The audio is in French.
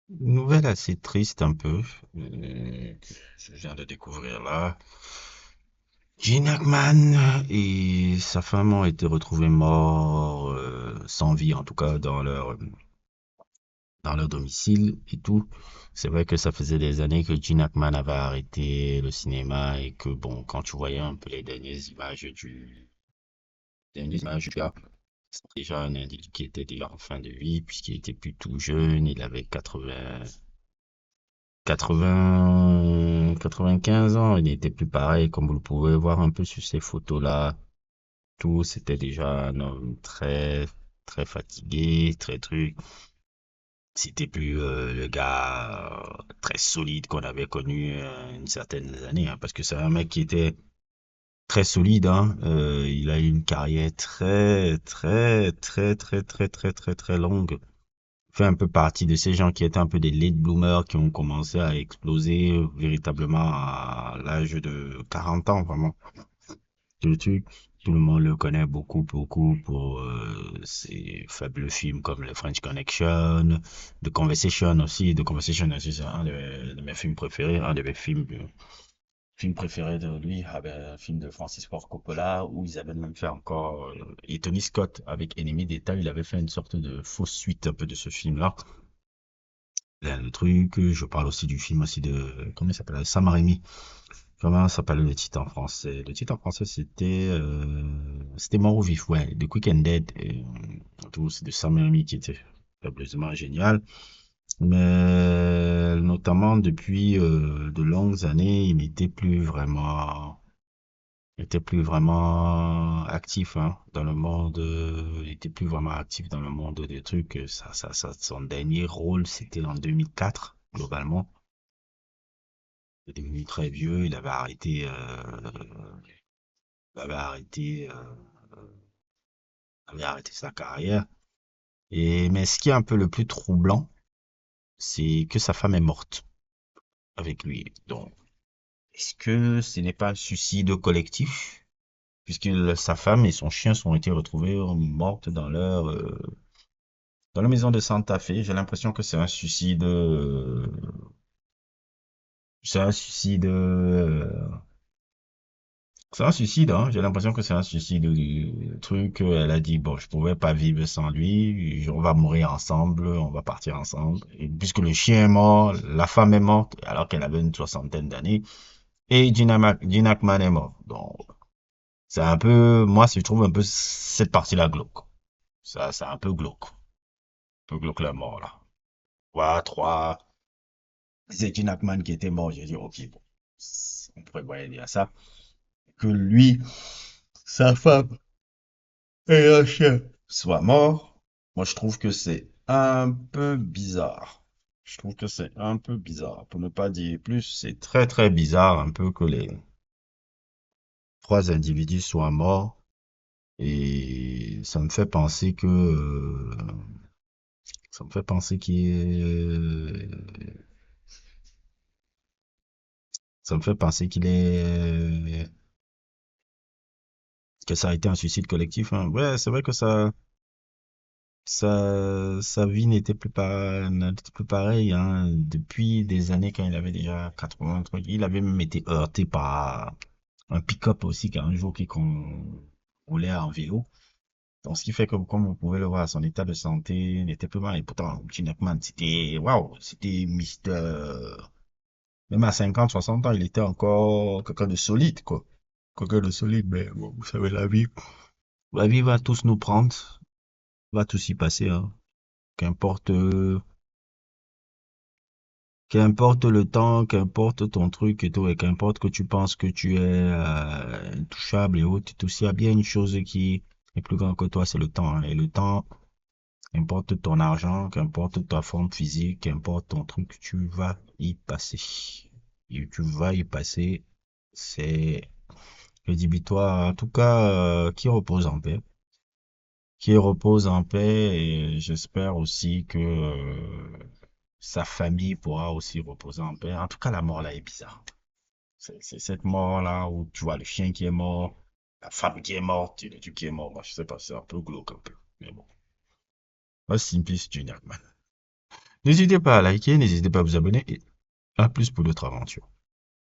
Une nouvelle assez triste un peu, que je viens de découvrir là. Gene Hackman et sa femme ont été retrouvés morts, sans vie en tout cas, dans leur domicile et tout. C'est vrai que ça faisait des années que Gene Hackman avait arrêté le cinéma et que bon, quand tu voyais un peu les dernières images du gars, c'était déjà un individu qui était déjà en fin de vie puisqu'il était plus tout jeune, il avait 95 ans, il n'était plus pareil, comme vous le pouvez voir un peu sur ces photos-là. Tout, c'était déjà un homme très, très fatigué, très truc. C'était plus le gars très solide qu'on avait connu une certaine année, hein, parce que c'est un mec qui était très solide, hein. Il a eu une carrière très, très, très, très, très, très, très, très longue. Fait un peu partie de ces gens qui étaient un peu des late bloomers qui ont commencé à exploser véritablement à l'âge de 40 ans, vraiment. Le truc, tout le monde le connaît beaucoup, beaucoup pour ses fabuleux films comme The French Connection, The Conversation aussi. The Conversation aussi, c'est un de mes films préférés, un de mes films préférés de lui, avec un film de Francis Ford Coppola, où ils avaient même fait encore, et Tony Scott avec Ennemi d'État, il avait fait une sorte de fausse suite un peu de ce film-là. Là, le truc, je parle aussi du film aussi de, comment il s'appelle, Sam Raimi. Comment s'appelle le titre en français? Le titre en français, c'était Mort ou Vif, ouais, The Quick and Dead, et, tout, c'est de Sam Raimi qui était fabuleusement génial. Mais, notamment depuis, de longues années, il n'était plus vraiment actif, hein, dans le monde, il était plus vraiment actif dans le monde des trucs, son dernier rôle, c'était en 2004, globalement. Il était devenu très vieux, il avait arrêté, avait arrêté sa carrière. Mais ce qui est un peu le plus troublant, c'est que sa femme est morte avec lui. Donc, est-ce que ce n'est pas un suicide collectif? Puisque sa femme et son chien sont été retrouvés mortes dans la maison de Santa Fe. J'ai l'impression que c'est un suicide, c'est un suicide, hein. J'ai l'impression que c'est un suicide. Le truc, elle a dit, bon, je pouvais pas vivre sans lui, on va mourir ensemble, on va partir ensemble. Et puisque le chien est mort, la femme est morte, alors qu'elle avait une soixantaine d'années, et Gene Hackman est mort. Donc, c'est un peu, moi, je trouve un peu cette partie-là glauque. Ça, c'est un peu glauque. Un peu glauque la mort, là. Voilà, c'est Gene Hackman qui était mort. J'ai dit, ok, bon, on pourrait voyer à ça. Que lui, sa femme, et un chien soit mort, moi je trouve que c'est un peu bizarre. Je trouve que c'est un peu bizarre. Pour ne pas dire plus, c'est très très bizarre un peu que les trois individus soient morts. Et ça me fait penser que ça me fait penser ça me fait penser qu'il est que ça a été un suicide collectif, hein. Ouais, c'est vrai que sa vie n'était plus pareille, hein. Depuis des années, quand il avait déjà 80 trucs, il avait même été heurté par un pick-up aussi, un jour qu'on roulait en vélo. Donc, ce qui fait que, comme vous pouvez le voir, son état de santé n'était plus mal. Et pourtant, Gene Hackman, c'était, waouh, c'était Mister. Même à 50, 60 ans, il était encore quelqu'un de solide, quoi. Quelqu'un de solide, mais bon, vous savez, la vie va tous nous prendre, va tous y passer, hein. Qu'importe, qu'importe le temps, qu'importe ton truc et tout, et qu'importe que tu penses que tu es intouchable et autres, tout s'il y a bien une chose qui est plus grande que toi, c'est le temps, hein. Et le temps, qu'importe ton argent, qu'importe ta forme physique, qu'importe ton truc, tu vas y passer. Et tu vas y passer, c'est rédhibitoire. En tout cas, qui repose en paix. Qui repose en paix et j'espère aussi que sa famille pourra aussi reposer en paix. En tout cas, la mort là est bizarre. C'est cette mort là où tu vois le chien qui est mort, la femme qui est morte, et le truc qui est mort. Moi, je sais pas, c'est un peu glauque un peu. Mais bon. Rest in peace, Junior, man. N'hésitez pas à liker, n'hésitez pas à vous abonner et à plus pour d'autres aventures.